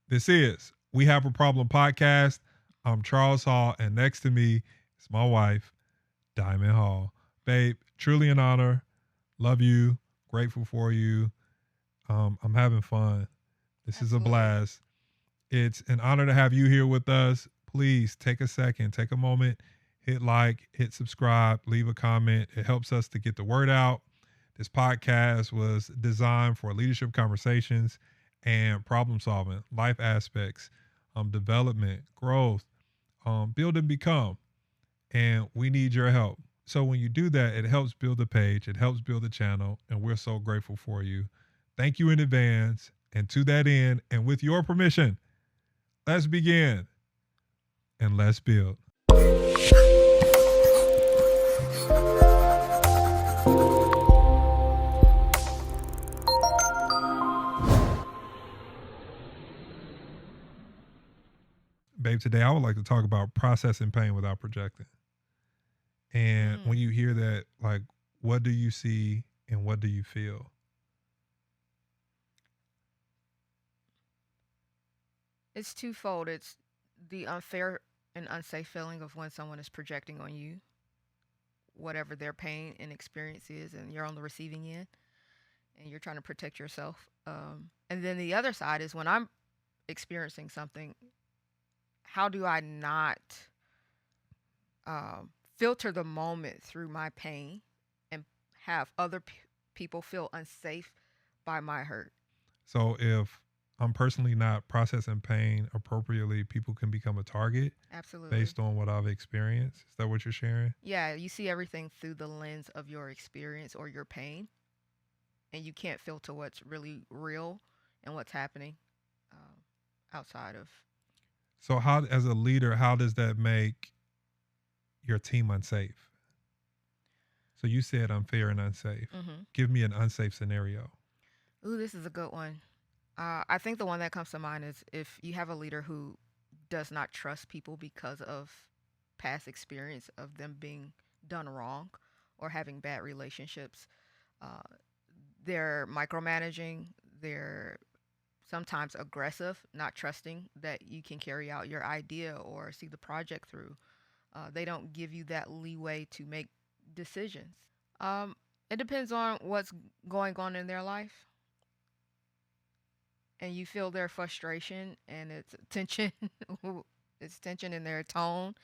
This is We Have a Problem podcast. I'm Charles Hall, and next to me is my wife, Diamond Hall. Babe, truly an honor. Love you. Grateful for you. I'm having fun. This is a Absolutely. blast. It's an honor to have you here with us. Please take a second, take a moment, hit like, hit subscribe, leave a comment. It helps us to get the word out. This podcast was designed for leadership conversations and problem solving, life aspects, development, growth, build and become. And we need your help. So when you do that, it helps build the page, it helps build the channel, and we're so grateful for you. Thank you in advance. And to that end, and with your permission, let's begin and let's build. Babe, today I would like to talk about processing pain without projecting. And when you hear that, like, what do you see and what do you feel? It's twofold. It's the unfair and unsafe feeling of when someone is projecting on you whatever their pain and experience is, and you're on the receiving end and you're trying to protect yourself. And then the other side is when I'm experiencing something, how do I not filter the moment through my pain and have other people feel unsafe by my hurt? So if I'm personally not processing pain appropriately, people can become a target Absolutely. based on what I've experienced. Is that what you're sharing? Yeah, you see everything through the lens of your experience or your pain, and you can't filter what's really real and what's happening outside of. So how, as a leader, how does that make your team unsafe? So you said unfair and unsafe. Give me an unsafe scenario. Ooh, this is a good one. I think the one that comes to mind is if you have a leader who does not trust people because of past experience of them being done wrong or having bad relationships. They're micromanaging. They're sometimes aggressive, not trusting that you can carry out your idea or see the project through. They don't give you that leeway to make decisions. It depends on what's going on in their life. And you feel their frustration and it's tension. It's tension in their tone,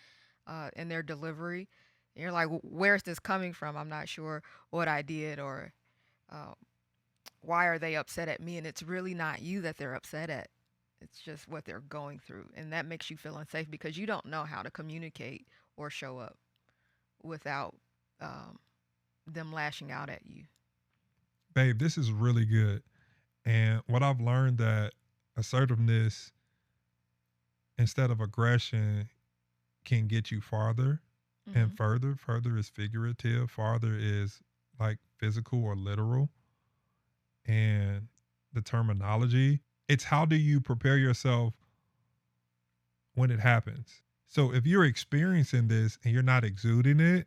in their delivery. And you're like, where's this coming from? I'm not sure what I did or why are they upset at me? And it's really not you that they're upset at. It's just what they're going through. And that makes you feel unsafe because you don't know how to communicate or show up without them lashing out at you. Babe, this is really good. And what I've learned that assertiveness instead of aggression can get you farther and further. Further is figurative. Farther is like physical or literal. And the terminology, it's how do you prepare yourself when it happens? So if you're experiencing this and you're not exuding it,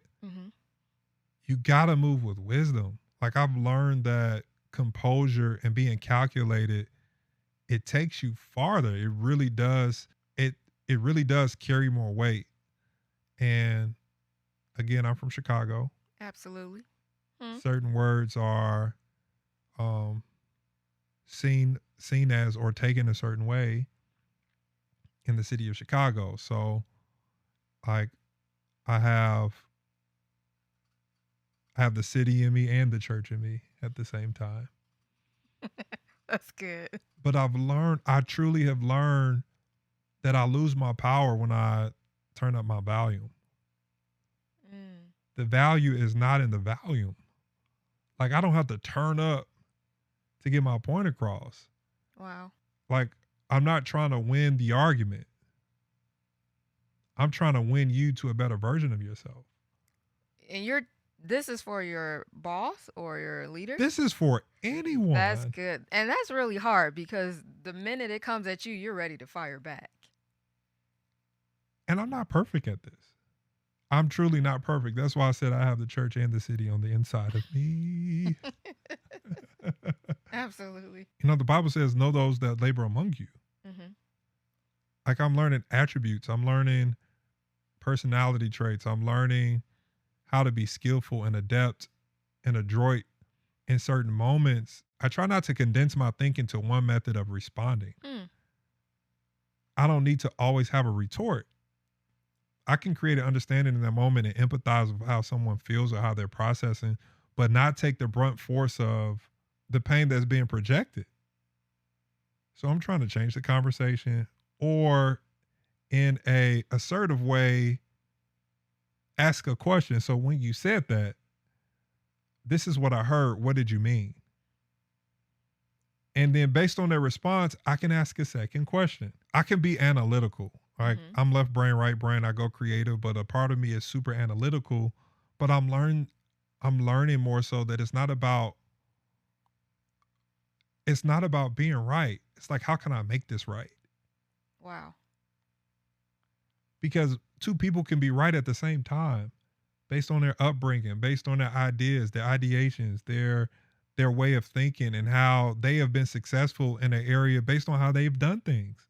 you got to move with wisdom. Like I've learned that composure and being calculated, it takes you farther. It really does. It really does carry more weight. And again, I'm from Chicago. Absolutely. Certain words are seen as or taken a certain way in the city of Chicago. So like I have the city in me and the church in me at the same time. That's good. But I truly have learned that I lose my power when I turn up my volume. The value is not in the volume. Like I don't have to turn up to get my point across. Wow. Like I'm not trying to win the argument. I'm trying to win you to a better version of yourself. And this is for your boss or your leader? This is for anyone. That's good. And that's really hard because the minute it comes at you, you're ready to fire back. And I'm not perfect at this. I'm truly not perfect. That's why I said I have the church and the city on the inside of me. Absolutely. You know, the Bible says, know those that labor among you. Like I'm learning attributes, I'm learning personality traits, I'm learning how to be skillful and adept and adroit in certain moments. I try not to condense my thinking to one method of responding. Mm. I don't need to always have a retort. I can create an understanding in that moment and empathize with how someone feels or how they're processing, but not take the brunt force of the pain that's being projected. So I'm trying to change the conversation or in a assertive way ask a question. So when you said that, this is what I heard. What did you mean? And then based on their response, I can ask a second question. I can be analytical. Like Mm-hmm. I'm left brain, right brain. I go creative, but a part of me is super analytical. But I'm learning more so that it's not about being right. It's like how can I make this right? Wow. Because two people can be right at the same time based on their upbringing, based on their ideas, their ideations, their way of thinking and how they have been successful in an area based on how they've done things,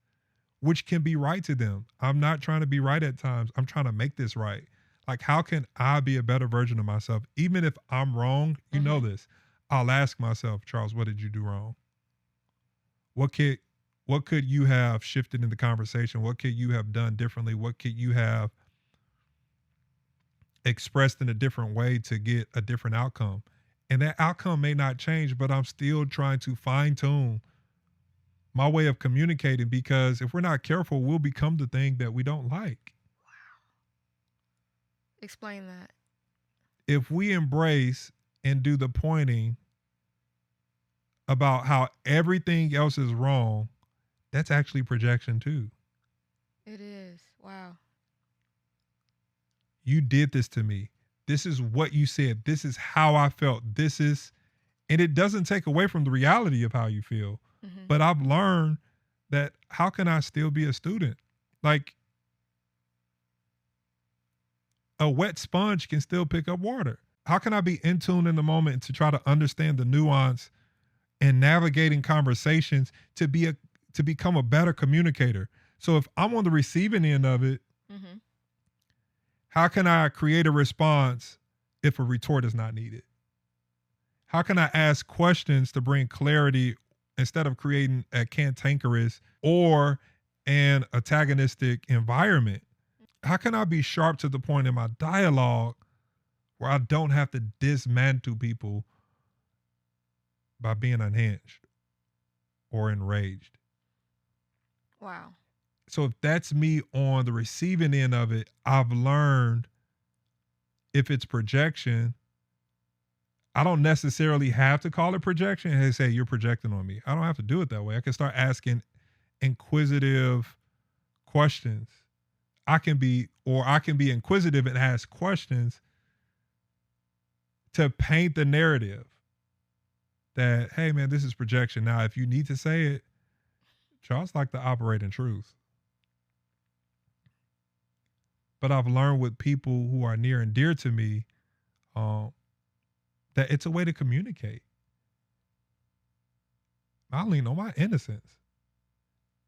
which can be right to them. I'm not trying to be right at times. I'm trying to make this right. Like, how can I be a better version of myself? Even if I'm wrong, you know Mm-hmm. this. I'll ask myself, Charles, what did you do wrong? What could what could you have shifted in the conversation? What could you have done differently? What could you have expressed in a different way to get a different outcome? And that outcome may not change, but I'm still trying to fine tune my way of communicating because if we're not careful, we'll become the thing that we don't like. Explain that. If we embrace and do the pointing about how everything else is wrong, that's actually projection too. It is. Wow. You did this to me. This is what you said. This is how I felt. This is, and it doesn't take away from the reality of how you feel. Mm-hmm. But I've learned that how can I still be a student? Like a wet sponge can still pick up water. How can I be in tune in the moment to try to understand the nuance and navigating conversations to become a better communicator? So if I'm on the receiving end of it, Mm-hmm. how can I create a response if a retort is not needed? How can I ask questions to bring clarity instead of creating a cantankerous or an antagonistic environment? How can I be sharp to the point in my dialogue where I don't have to dismantle people by being unhinged or enraged? Wow. So if that's me on the receiving end of it, I've learned if it's projection, I don't necessarily have to call it projection and say you're projecting on me. I don't have to do it that way. I can start asking inquisitive questions. I can be inquisitive and ask questions to paint the narrative that, hey man, this is projection. Now, if you need to say it, Charles like to operate in truth. But I've learned with people who are near and dear to me, um, that it's a way to communicate. I lean on my innocence.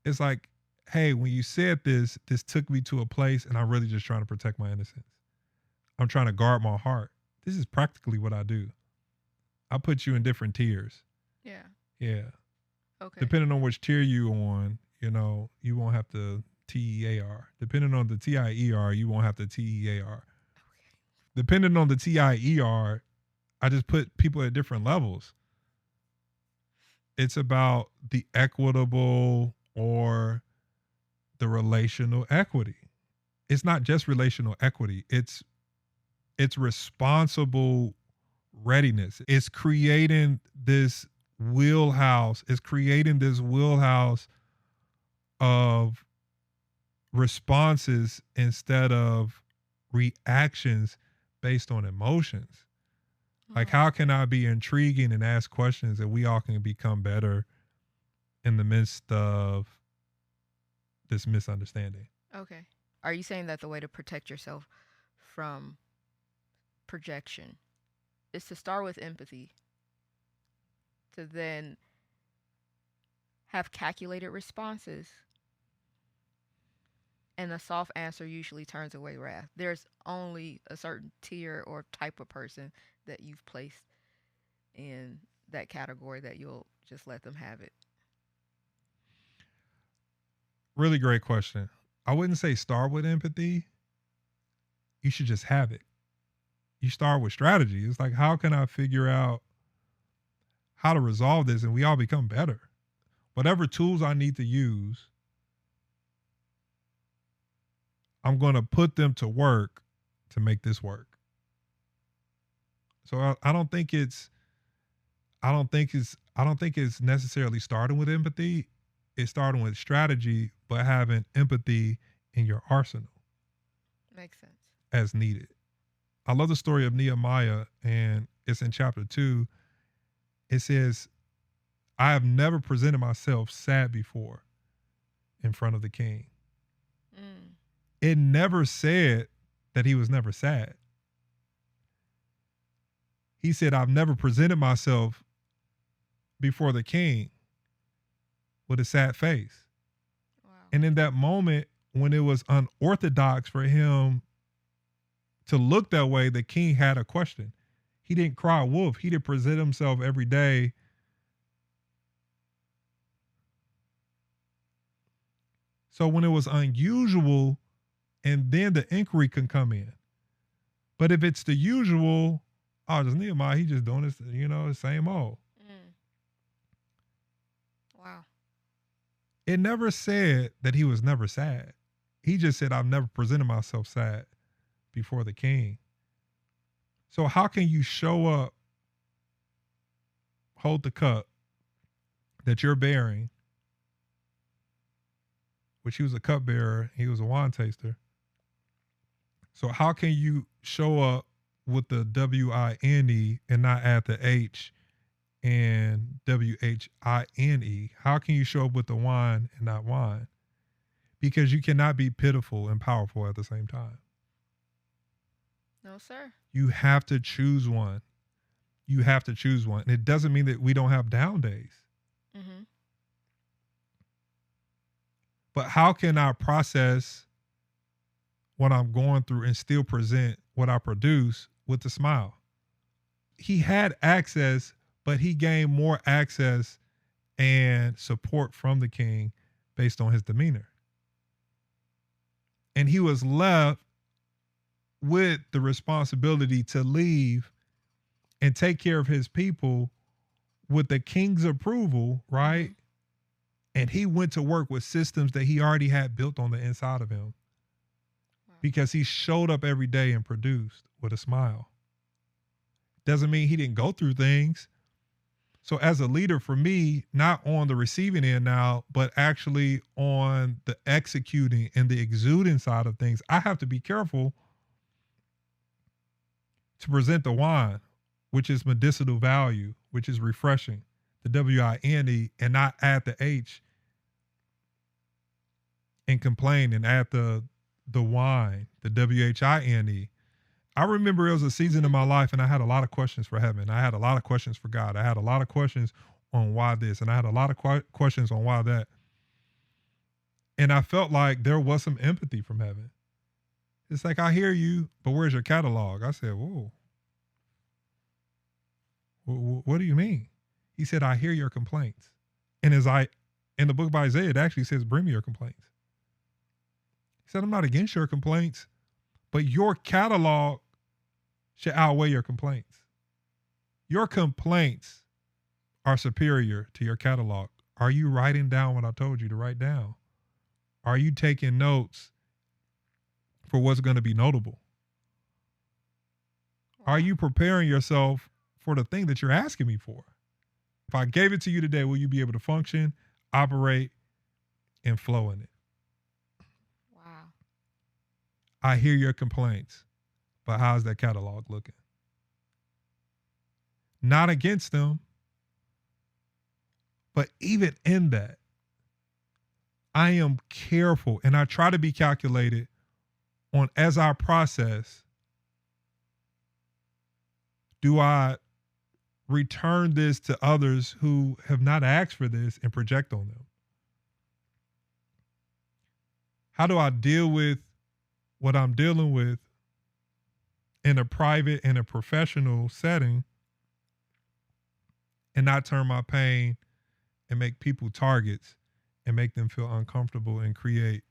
It's like, hey, when you said this, this took me to a place and I'm really just trying to protect my innocence. I'm trying to guard my heart. This is practically what I do. I put you in different tiers. Yeah. Yeah. Okay. Depending on which tier you on, you know, you won't have to TEAR. Depending on the TIER, you won't have to TEAR. Okay. Depending on the TIER, I just put people at different levels. It's about the equitable or the relational equity. It's not just relational equity. It's responsible readiness. It's creating this wheelhouse. It's creating this wheelhouse of responses instead of reactions based on emotions. Like, Oh. how can I be intriguing and ask questions that we all can become better in the midst of this misunderstanding? Okay. Are you saying that the way to protect yourself from projection is to start with empathy, to then have calculated responses, And a soft answer usually turns away wrath. There's only a certain tier or type of person that you've placed in that category that you'll just let them have it. Really great question. I wouldn't say start with empathy. You should just have it. You start with strategy. It's like, how can I figure out how to resolve this and we all become better? Whatever tools I need to use, I'm going to put them to work to make this work. So I don't think it's necessarily starting with empathy. It's starting with strategy, but having empathy in your arsenal Makes sense. as needed. I love the story of Nehemiah, and it's in chapter 2. It says, I have never presented myself sad before in front of the king. Mm. It never said that he was never sad. He said, I've never presented myself before the king with a sad face. Wow. And in that moment, when it was unorthodox for him to look that way, the king had a question. He didn't cry wolf. He didn't present himself every day. So when it was unusual, and then the inquiry can come in. But if it's the usual, oh, just Nehemiah, he just doing this, the same old. Wow. It never said that he was never sad. He just said, I've never presented myself sad before the king. So how can you show up, hold the cup that you're bearing, which he was a cupbearer, he was a wine taster. So how can you show up with the W-I-N-E and not add the H and W-H-I-N-E? How can you show up with the wine and not wine? Because you cannot be pitiful and powerful at the same time. No, sir. You have to choose one. You have to choose one. And it doesn't mean that we don't have down days. Mm-hmm. But how can I process what I'm going through and still present what I produce with a smile? He had access, but he gained more access and support from the king based on his demeanor. And he was left with the responsibility to leave and take care of his people with the king's approval, right? Mm-hmm. And he went to work with systems that he already had built on the inside of him. Wow. Because he showed up every day and produced with a smile. Doesn't mean he didn't go through things. So as a leader, for me, not on the receiving end now, but actually on the executing and the exuding side of things, I have to be careful to present the wine, which is medicinal value, which is refreshing, the W-I-N-E, and not add the H and complain and add the wine, the W-H-I-N-E. I remember it was a season in my life and I had a lot of questions for heaven. I had a lot of questions for God. I had a lot of questions on why this, and I had a lot of questions on why that. And I felt like there was some empathy from heaven. It's like, I hear you, but where's your catalog? I said, whoa. What do you mean? He said, I hear your complaints. And in the book of Isaiah, it actually says, bring me your complaints. He said, I'm not against your complaints, but your catalog should outweigh your complaints. Your complaints are superior to your catalog. Are you writing down what I told you to write down? Are you taking notes for what's going to be notable? Wow. Are you preparing yourself for the thing that you're asking me for? If I gave it to you today, will you be able to function, operate, and flow in it? Wow. I hear your complaints, but how's that catalog looking? Not against them, but even in that, I am careful and I try to be calculated on, as I process, do I return this to others who have not asked for this and project on them? How do I deal with what I'm dealing with in a private and a professional setting and not turn my pain and make people targets and make them feel uncomfortable and create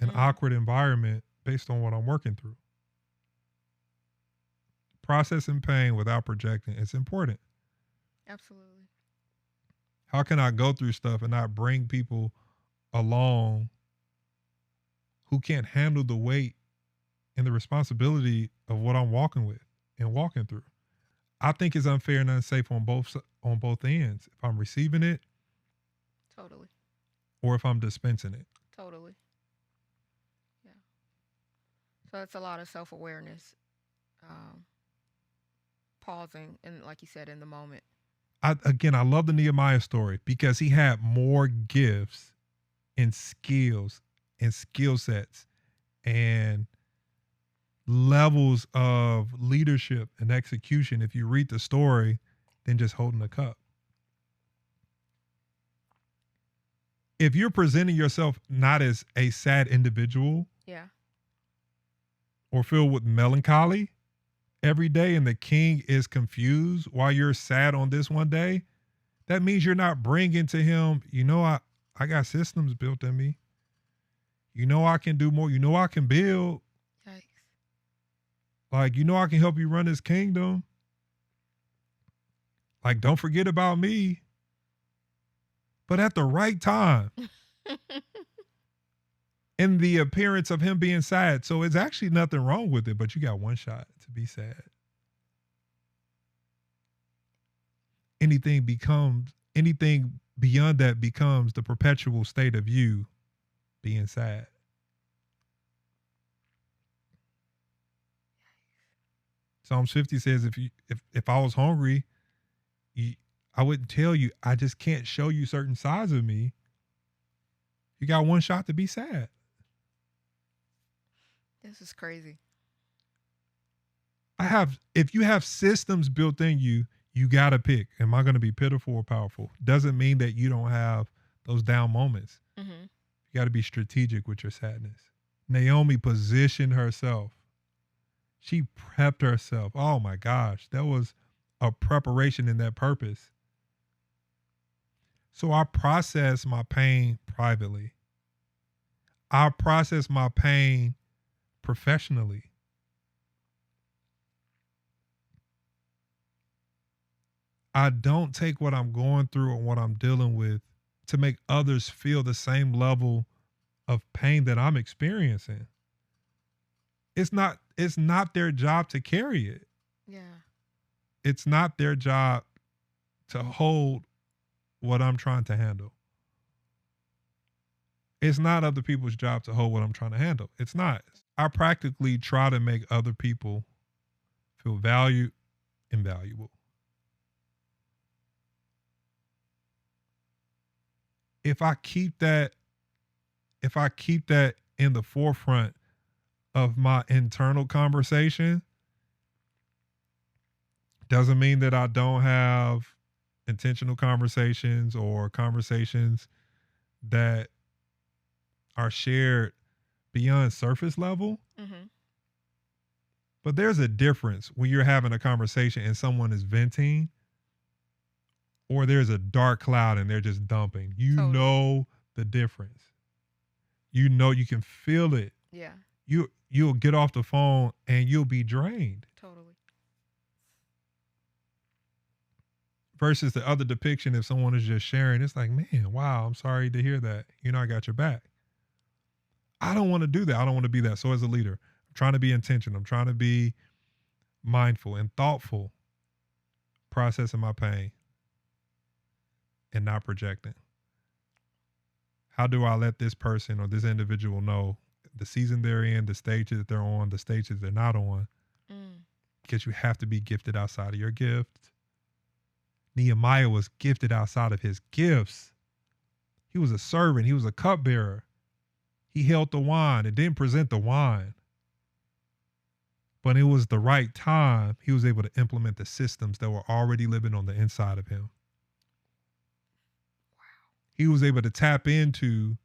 an awkward environment based on what I'm working through? Processing pain without projecting, it's important. Absolutely. How can I go through stuff and not bring people along who can't handle the weight and the responsibility of what I'm walking with and walking through? I think it's unfair and unsafe on both ends. If I'm receiving it Totally. or if I'm dispensing it. Totally. Yeah. So it's a lot of self awareness, um, pausing, and like you said, in the moment. I love the Nehemiah story because he had more gifts and skills and skill sets and levels of leadership and execution if you read the story than just holding a cup. If you're presenting yourself not as a sad individual, Yeah. or filled with melancholy every day and the king is confused while you're sad on this one day, that means you're not bringing to him, I got systems built in me. I can do more. I can build. Yikes. Like, I can help you run this kingdom. Like, don't forget about me. But at the right time, in the appearance of him being sad. So it's actually nothing wrong with it, but you got one shot to be sad. Anything beyond that becomes the perpetual state of you being sad. Psalms 50 says if I was hungry, I wouldn't tell you. I just can't show you certain sides of me. You got one shot to be sad. This is crazy. If you have systems built in you, you got to pick. Am I going to be pitiful or powerful? Doesn't mean that you don't have those down moments. Mm-hmm. You got to be strategic with your sadness. Naomi positioned herself. She prepped herself. Oh my gosh, that was a preparation in that purpose. So I process my pain privately. I process my pain professionally. I don't take what I'm going through or what I'm dealing with to make others feel the same level of pain that I'm experiencing. It's not their job to carry it. Yeah. It's not their job to hold what I'm trying to handle. It's not other people's job to hold what I'm trying to handle. It's not. I practically try to make other people feel valued and valuable. If I keep that in the forefront of my internal conversation, doesn't mean that I don't have intentional conversations or conversations that are shared beyond surface level. Mm-hmm. But there's a difference when you're having a conversation and someone is venting, or there's a dark cloud and they're just dumping. You Totally. know the difference. You can feel it. Yeah. You'll get off the phone and you'll be drained. Totally. Versus the other depiction, if someone is just sharing, it's like, man, wow, I'm sorry to hear that. I got your back. I don't want to do that. I don't want to be that. So as a leader, I'm trying to be intentional. I'm trying to be mindful and thoughtful, processing my pain and not projecting. How do I let this person or this individual know the season they're in, the stage that they're on, the stages they're not on? Because you have to be gifted outside of your gift. Nehemiah was gifted outside of his gifts. He was a servant. He was a cupbearer. He held the wine and didn't present the wine. But it was the right time. He was able to implement the systems that were already living on the inside of him. He was able to tap into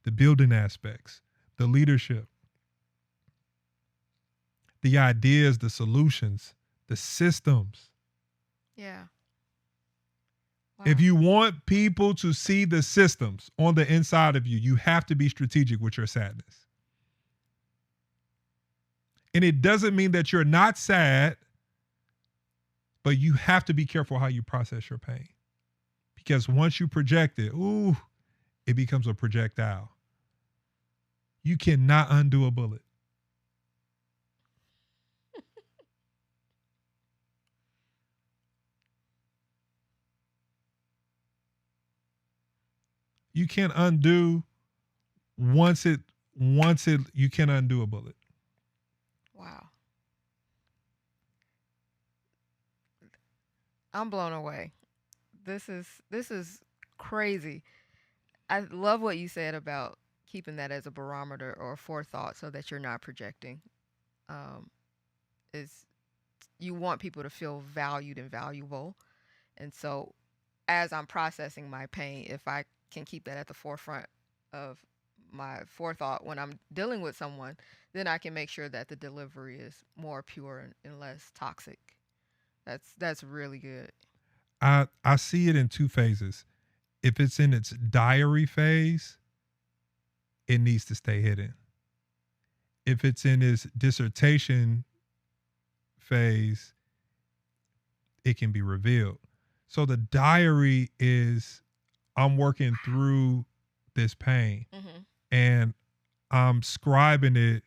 the building aspects, the leadership, the ideas, the solutions, the systems. Yeah. Wow. If you want people to see the systems on the inside of you, you have to be strategic with your sadness. And it doesn't mean that you're not sad, but you have to be careful how you process your pain. Because once you project it, ooh, it becomes a projectile. You cannot undo a bullet. You can't undo once it you can undo a bullet. Wow. I'm blown away. This is crazy. I love what you said about keeping that as a barometer or a forethought so that you're not projecting. Um, is you want people to feel valued and valuable. And so as I'm processing my pain, if I can keep that at the forefront of my forethought when I'm dealing with someone, then I can make sure that the delivery is more pure and less toxic. That's really good. I see it in two phases. If it's in its diary phase, it needs to stay hidden. If it's in its dissertation phase, it can be revealed. So the diary is I'm working through this pain Mm-hmm. and I'm scribing it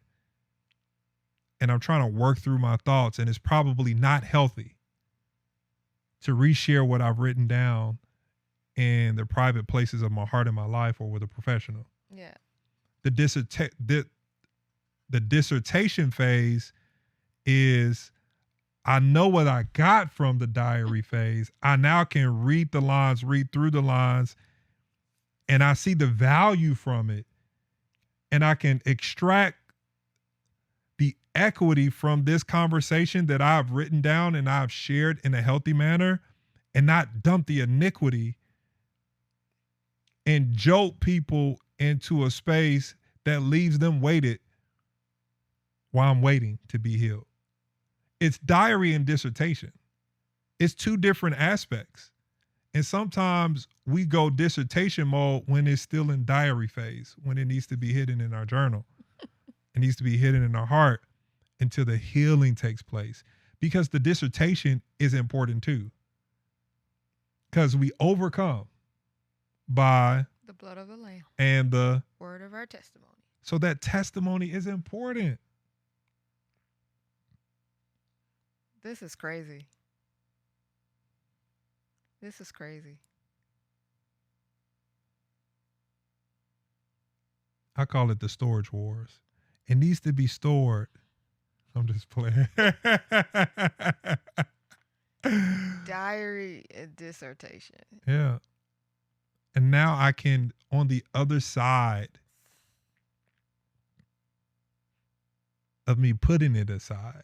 and I'm trying to work through my thoughts, and it's probably not healthy to reshare what I've written down in the private places of my heart and my life or with a professional. Yeah. The the dissertation phase is I know what I got from the diary phase. I now can read the lines, read through the lines, and I see the value from it. And I can extract the equity from this conversation that I've written down and I've shared in a healthy manner and not dump the iniquity and jolt people into a space that leaves them weighted while I'm waiting to be healed. It's diary and dissertation. It's two different aspects. And sometimes we go dissertation mode when it's still in diary phase, when it needs to be hidden in our journal. It needs to be hidden in our heart until the healing takes place. Because the dissertation is important too. Because we overcome by The blood of the Lamb, and the word of our testimony. so that testimony is important. This is crazy. This is crazy. I call it the storage wars. It needs to be stored. I'm just playing. Diary and dissertation. Yeah. And now I can, on the other side of me putting it aside,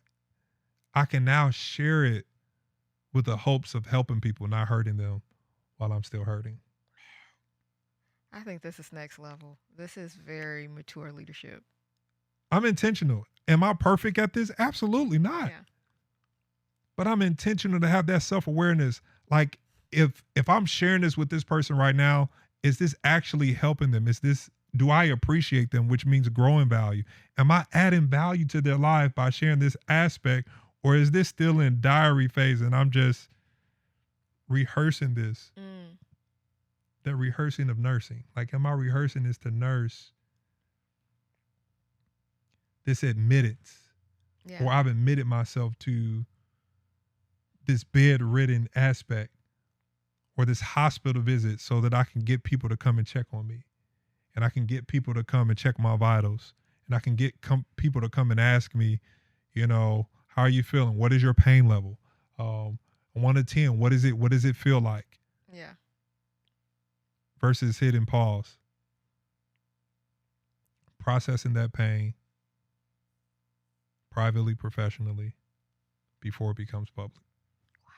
I can now share it with the hopes of helping people, not hurting them while I'm still hurting. I think this is next level. This is very mature leadership. I'm intentional. Am I perfect at this? Absolutely not. Yeah. But I'm intentional to have that self-awareness. Like if I'm sharing this with this person right now, is this actually helping them? Is this do I appreciate them, which means growing value? Am I adding value to their life by sharing this aspect, or is this still in diary phase and I'm just rehearsing this? Mm. The rehearsing of nursing. Like, am I rehearsing this to nurse this admittance? Yeah. Or I've admitted myself to this bedridden aspect or this hospital visit so that I can get people to come and check on me. And I can get people to come and check my vitals. And I can get people to come and ask me, how are you feeling? What is your pain level? 1 to 10, what is it? What does it feel like? Yeah. Versus hitting pause. Processing that pain privately, professionally, before it becomes public. Wow.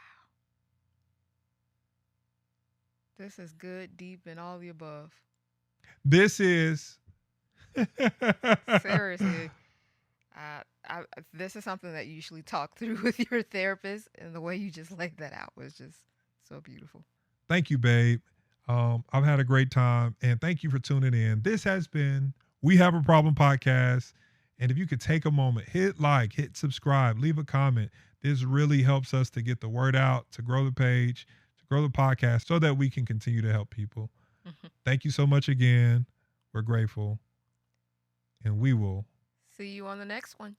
This is good, deep, and all the above. This is Seriously. This is something that you usually talk through with your therapist, and the way you just laid that out was just so beautiful. Thank you, babe. I've had a great time, and thank you for tuning in. This has been We Have a Problem podcast. And if you could take a moment, hit like, hit subscribe, leave a comment. This really helps us to get the word out, to grow the page, to grow the podcast so that we can continue to help people. Thank you so much again. We're grateful, and we will See you on the next one.